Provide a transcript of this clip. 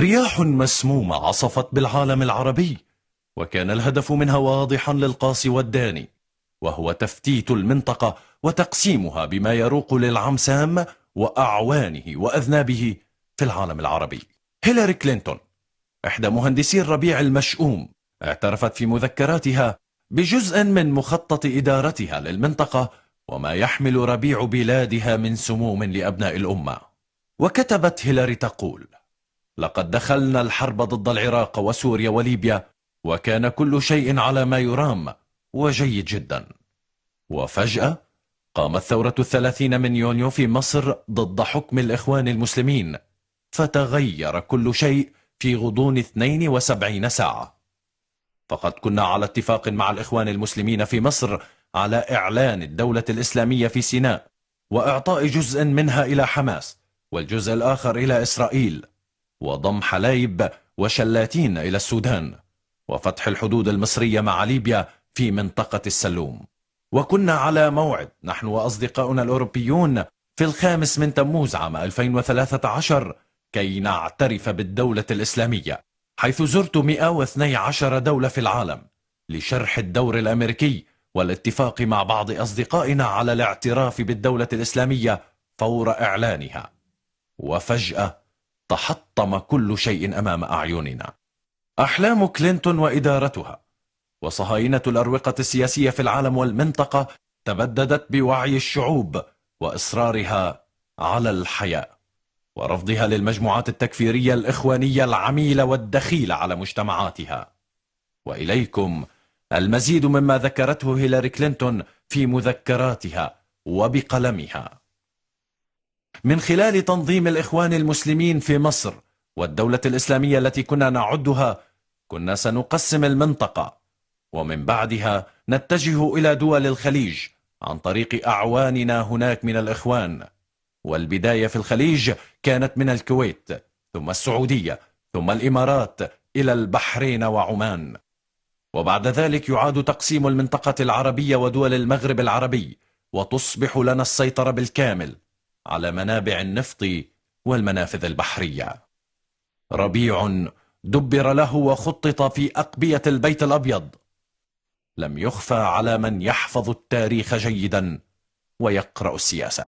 رياح مسمومة عصفت بالعالم العربي، وكان الهدف منها واضحا للقاصي والداني، وهو تفتيت المنطقة وتقسيمها بما يروق للعمسام وأعوانه وأذنابه في العالم العربي. هيلاري كلينتون إحدى مهندسي الربيع المشؤوم اعترفت في مذكراتها بجزء من مخطط إدارتها للمنطقة وما يحمل ربيع بلادها من سموم لأبناء الأمة. وكتبت هيلاري تقول: لقد دخلنا الحرب ضد العراق وسوريا وليبيا، وكان كل شيء على ما يرام وجيد جدا، وفجأة قامت ثورة 30 من يونيو في مصر ضد حكم الإخوان المسلمين، فتغير كل شيء في غضون 72 ساعة. فقد كنا على اتفاق مع الإخوان المسلمين في مصر على إعلان الدولة الإسلامية في سيناء، وإعطاء جزء منها إلى حماس والجزء الآخر إلى إسرائيل، وضم حلايب وشلاتين إلى السودان، وفتح الحدود المصرية مع ليبيا في منطقة السلوم. وكنا على موعد نحن وأصدقاؤنا الأوروبيون في 5 من تموز عام 2013 كي نعترف بالدولة الإسلامية، حيث زرت 112 دولة في العالم لشرح الدور الأمريكي والاتفاق مع بعض أصدقائنا على الاعتراف بالدولة الإسلامية فور إعلانها. وفجأة تحطم كل شيء أمام أعيننا. أحلام كلينتون وإدارتها وصهاينة الأروقة السياسية في العالم والمنطقة تبددت بوعي الشعوب وإصرارها على الحياة ورفضها للمجموعات التكفيرية الإخوانية العميلة والدخيلة على مجتمعاتها. وإليكم المزيد مما ذكرته هيلاري كلينتون في مذكراتها وبقلمها. من خلال تنظيم الإخوان المسلمين في مصر والدولة الإسلامية التي كنا نعدها، كنا سنقسم المنطقة، ومن بعدها نتجه إلى دول الخليج عن طريق أعواننا هناك من الإخوان. والبداية في الخليج كانت من الكويت، ثم السعودية، ثم الإمارات، إلى البحرين وعمان. وبعد ذلك يعاد تقسيم المنطقة العربية ودول المغرب العربي، وتصبح لنا السيطرة بالكامل على منابع النفط والمنافذ البحرية. ربيع دبر له وخطط في أقبية البيت الأبيض، لم يخفى على من يحفظ التاريخ جيدا ويقرأ السياسة.